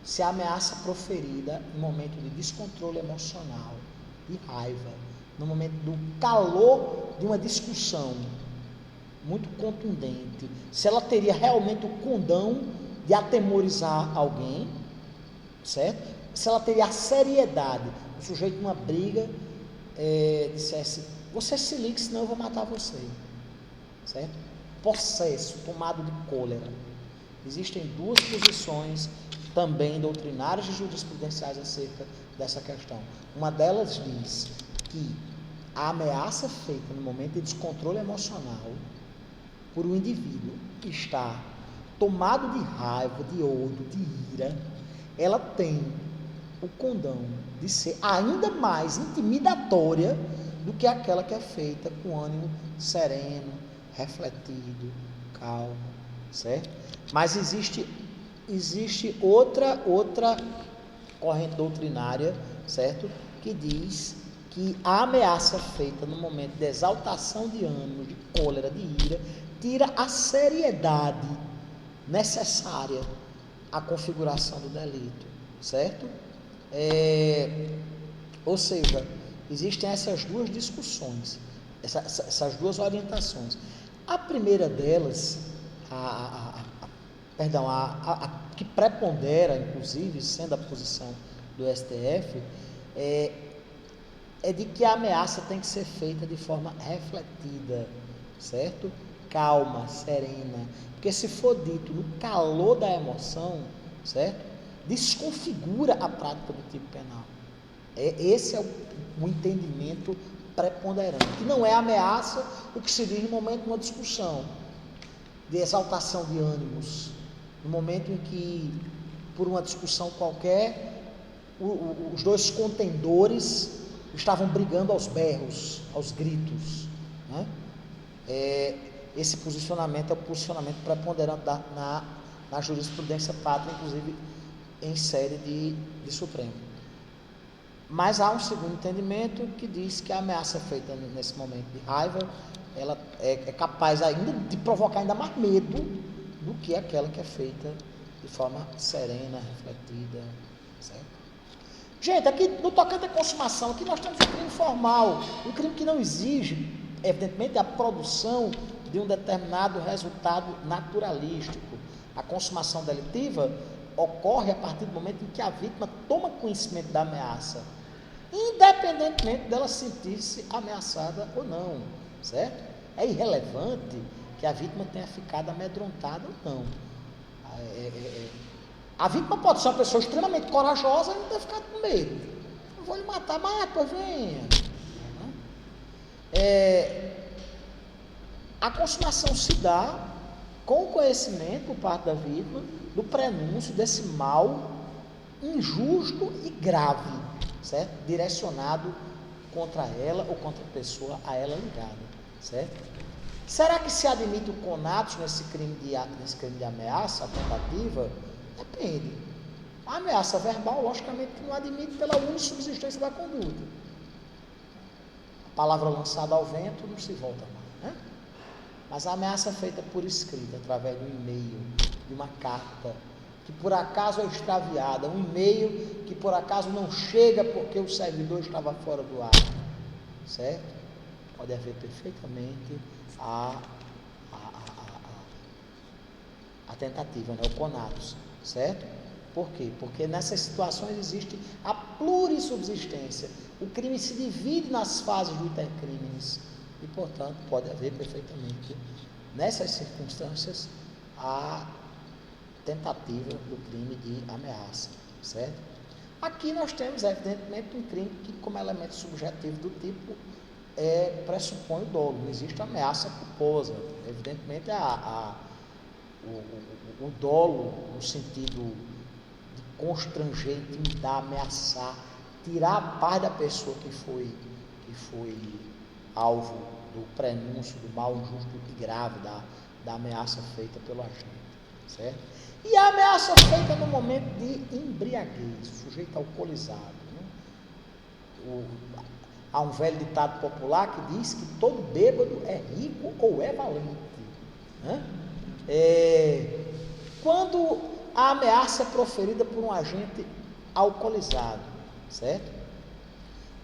Se a ameaça proferida em momento de descontrole emocional, de raiva, no momento do calor de uma discussão muito contundente, se ela teria realmente o condão de atemorizar alguém, certo? Se ela teria a seriedade, o sujeito numa briga dissesse, você se ligue, senão eu vou matar você, certo? Possesso, tomado de cólera. Existem duas posições também doutrinárias e jurisprudenciais acerca dessa questão. Uma delas diz que a ameaça feita no momento de descontrole emocional por um indivíduo que está tomado de raiva, de ódio, de ira, ela tem o condão de ser ainda mais intimidatória do que aquela que é feita com ânimo sereno, refletido, calmo, certo? Mas existe outra corrente doutrinária, certo? Que diz que a ameaça feita no momento de exaltação de ânimo, de cólera, de ira, tira a seriedade necessária à configuração do delito, certo? Ou seja, existem essas duas discussões, essas duas orientações. A primeira delas, a que prepondera, inclusive, sendo a posição do STF, é de que a ameaça tem que ser feita de forma refletida, certo? Calma, serena. Porque se for dito no calor da emoção, certo? Desconfigura a prática do tipo penal. Esse é o entendimento preponderante, que não é ameaça o que se diz no momento de uma discussão, de exaltação de ânimos, no momento em que, por uma discussão qualquer, os dois contendores estavam brigando aos berros, aos gritos, né? Esse posicionamento é o posicionamento preponderante na jurisprudência pátria, inclusive em série de Supremo. Mas há um segundo entendimento que diz que a ameaça feita nesse momento de raiva, ela é capaz ainda de provocar ainda mais medo do que aquela que é feita de forma serena, refletida, certo? Gente, aqui no tocante à consumação, aqui nós temos um crime formal, um crime que não exige, evidentemente, a produção de um determinado resultado naturalístico. A consumação delitiva ocorre a partir do momento em que a vítima toma conhecimento da ameaça, independentemente dela sentir-se ameaçada ou não, certo? É irrelevante que a vítima tenha ficado amedrontada ou não. A vítima pode ser uma pessoa extremamente corajosa e não ter ficado com medo. Eu vou lhe matar, mata, venha. A consumação se dá com o conhecimento por parte da vítima do prenúncio desse mal injusto e grave, certo? Direcionado contra ela ou contra a pessoa a ela ligada, certo? Será que se admite o conatus nesse crime de ameaça, a tentativa? Depende. A ameaça verbal, logicamente, não admite pela unissubsistência da conduta. A palavra lançada ao vento não se volta mais, né? Mas a ameaça feita por escrita, através de um e-mail, de uma carta, que por acaso é extraviada, um e-mail que por acaso não chega porque o servidor estava fora do ar, certo? Pode haver perfeitamente a tentativa, né? O conatus, certo? Por quê? Porque nessas situações existe a plurissubsistência. O crime se divide nas fases do intercrimes e, portanto, pode haver perfeitamente, nessas circunstâncias, a tentativa do crime de ameaça, certo? Aqui nós temos, evidentemente, um crime que, como elemento subjetivo do tipo, pressupõe o dolo. Não existe ameaça culposa. Evidentemente, o dolo, no sentido de constranger, intimidar, ameaçar, tirar a paz da pessoa que foi alvo do prenúncio do mal injusto e grave da ameaça feita pelo agente, certo? E a ameaça feita no momento de embriaguez, sujeito alcoolizado, né? Há um velho ditado popular que diz que todo bêbado é rico ou é valente, né? Quando a ameaça é proferida por um agente alcoolizado, certo?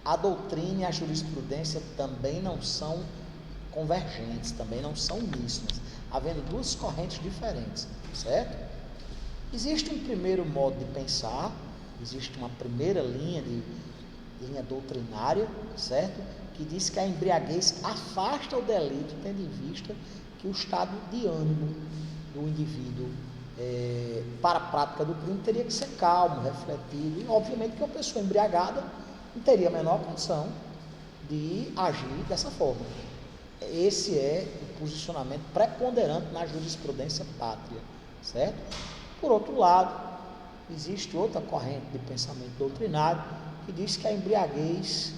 A doutrina e a jurisprudência também não são convergentes, também não são uníssonas, havendo duas correntes diferentes, certo? Existe um primeiro modo de pensar, existe uma primeira linha doutrinária, certo? Que diz que a embriaguez afasta o delito, tendo em vista que o estado de ânimo do indivíduo para a prática do crime teria que ser calmo, refletido, e obviamente que uma pessoa embriagada não teria a menor condição de agir dessa forma. Esse é o posicionamento preponderante na jurisprudência pátria, certo? Por outro lado, existe outra corrente de pensamento doutrinário que diz que a embriaguez,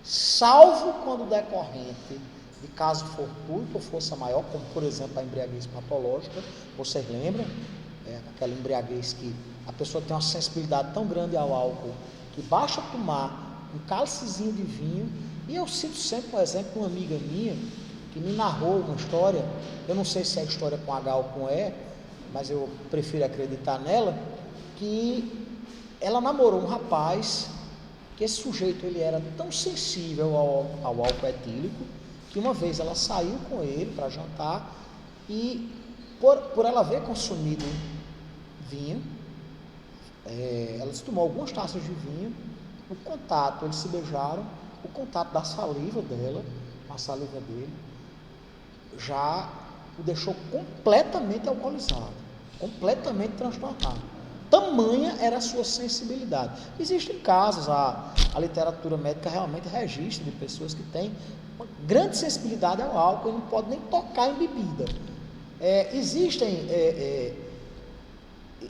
salvo quando decorrente de caso fortuito ou força maior, como por exemplo a embriaguez patológica, vocês lembram? Aquela embriaguez que a pessoa tem uma sensibilidade tão grande ao álcool que basta tomar um cálicezinho de vinho. E eu cito sempre um exemplo de uma amiga minha que me narrou uma história, eu não sei se é história com H ou com E, mas eu prefiro acreditar nela, que ela namorou um rapaz, que esse sujeito ele era tão sensível ao álcool etílico, que uma vez ela saiu com ele para jantar e por ela haver consumido vinho, ela se tomou algumas taças de vinho, o contato, eles se beijaram, o contato da saliva dela, com a saliva dele, já o deixou completamente alcoolizado, completamente transtornado. Tamanha era a sua sensibilidade. Existem casos, a literatura médica realmente registra de pessoas que têm uma grande sensibilidade ao álcool e não podem nem tocar em bebida.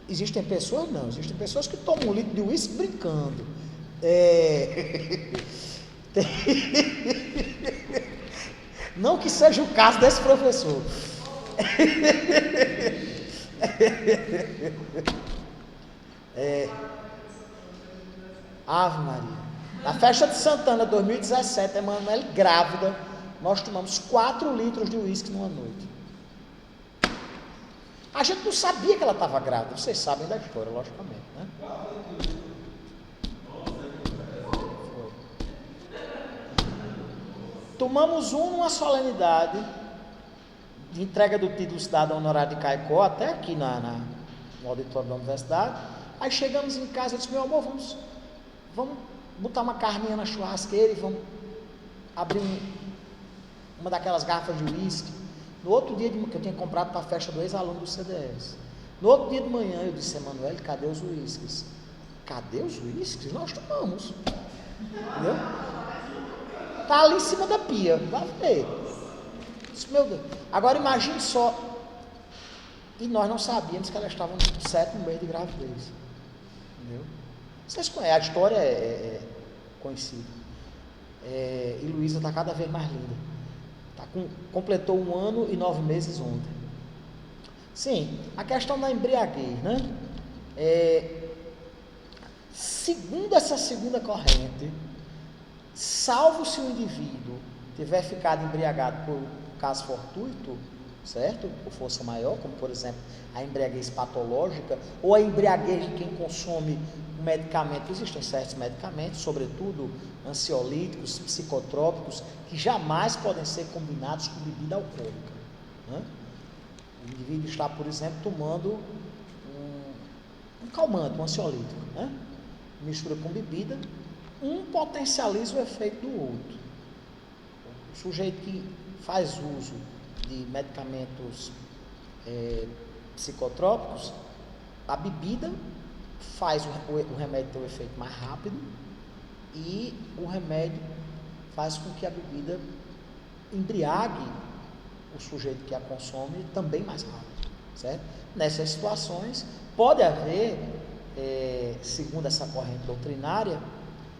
Existem pessoas que tomam 1 litro de uísque brincando. Não que seja o caso desse professor. Ave Maria. Na festa de Santana 2017, Emanuele grávida, nós tomamos 4 litros de uísque numa noite. A gente não sabia que ela estava grávida, vocês sabem da história, logicamente, né? Tomamos numa solenidade de entrega do título cidadão honorário de Caicó, até aqui no auditório da universidade. Aí chegamos em casa, eu disse, meu amor, vamos botar uma carninha na churrasqueira e vamos abrir uma daquelas garrafas de uísque. No outro dia, que eu tinha comprado para a festa do ex-aluno do CDS. No outro dia de manhã, eu disse, Emanuele, cadê os uísques? Cadê os uísques? Nós tomamos. Entendeu? Está ali em cima da pia, vai ver. Disse, meu Deus. Agora imagine só. E nós não sabíamos que ela estava no 7º mês de gravidez. Entendeu? Vocês conhecem, a história é conhecida. E Luísa está cada vez mais linda. Completou 1 ano e 9 meses ontem. Sim, a questão da embriaguez, né? Segundo essa segunda corrente, salvo se o indivíduo tiver ficado embriagado por caso fortuito, certo? Por força maior, como por exemplo a embriaguez patológica ou a embriaguez de quem consome medicamento. Existem certos medicamentos, sobretudo ansiolíticos, psicotrópicos, que jamais podem ser combinados com bebida alcoólica, né? O indivíduo está, por exemplo, tomando um calmante, um ansiolítico, né? Mistura com bebida, um potencializa o efeito do outro. O sujeito que faz uso de medicamentos psicotrópicos, a bebida faz o remédio ter um efeito mais rápido e o remédio faz com que a bebida embriague o sujeito que a consome também mais rápido, certo? Nessas situações pode haver, segundo essa corrente doutrinária,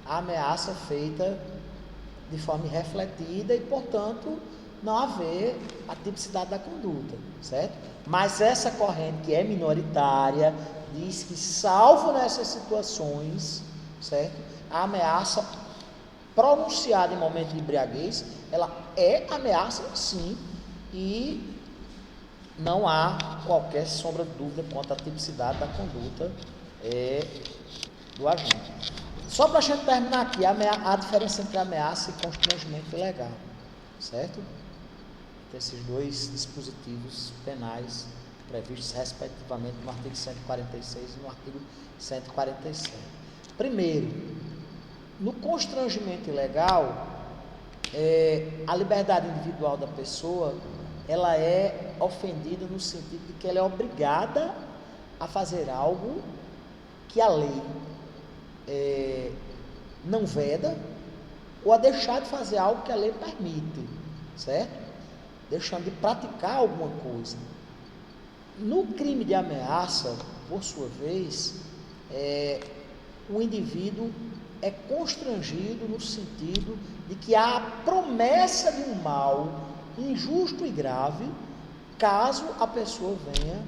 a ameaça feita de forma irrefletida e, portanto, não haver a tipicidade da conduta, certo? Mas essa corrente, que é minoritária, diz que, salvo nessas situações, certo? A ameaça pronunciada em momento de embriaguez, ela é ameaça sim, e não há qualquer sombra de dúvida quanto à tipicidade da conduta do agente. Só para a gente terminar aqui, a diferença entre ameaça e constrangimento ilegal, certo? Esses dois dispositivos penais previstos respectivamente no artigo 146 e no artigo 147. Primeiro, no constrangimento ilegal, a liberdade individual da pessoa, ela é ofendida no sentido de que ela é obrigada a fazer algo que a lei não veda, ou a deixar de fazer algo que a lei permite, certo? Deixando de praticar alguma coisa. No crime de ameaça, por sua vez, o indivíduo é constrangido no sentido de que há a promessa de um mal injusto e grave, caso a pessoa venha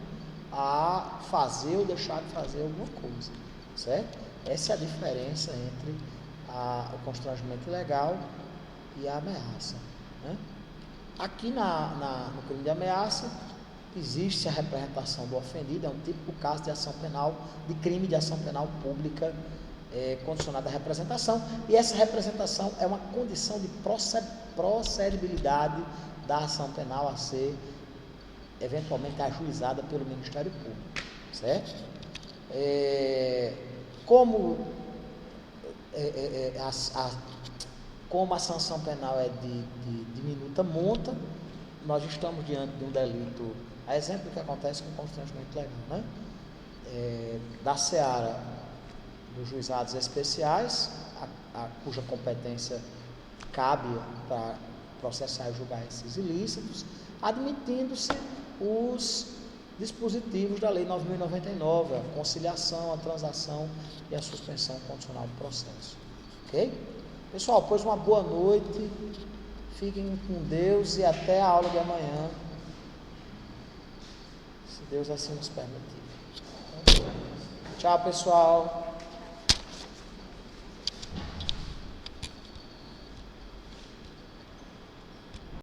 a fazer ou deixar de fazer alguma coisa, certo? Essa é a diferença entre o constrangimento ilegal e a ameaça, né? Aqui no crime de ameaça, existe a representação do ofendido, é um típico caso de ação penal, de crime de ação penal pública condicionada à representação, e essa representação é uma condição de procedibilidade da ação penal a ser eventualmente ajuizada pelo Ministério Público, certo? Como a sanção penal é de minuta monta, nós estamos diante de um delito, a exemplo do que acontece com o constrangimento legal, né? Da seara dos juizados especiais, cuja competência cabe para processar e julgar esses ilícitos, admitindo-se os dispositivos da Lei 9.099, a conciliação, a transação e a suspensão condicional do processo. Ok? Pessoal, pois uma boa noite, fiquem com Deus e até a aula de amanhã, se Deus assim nos permitir. Tchau, pessoal.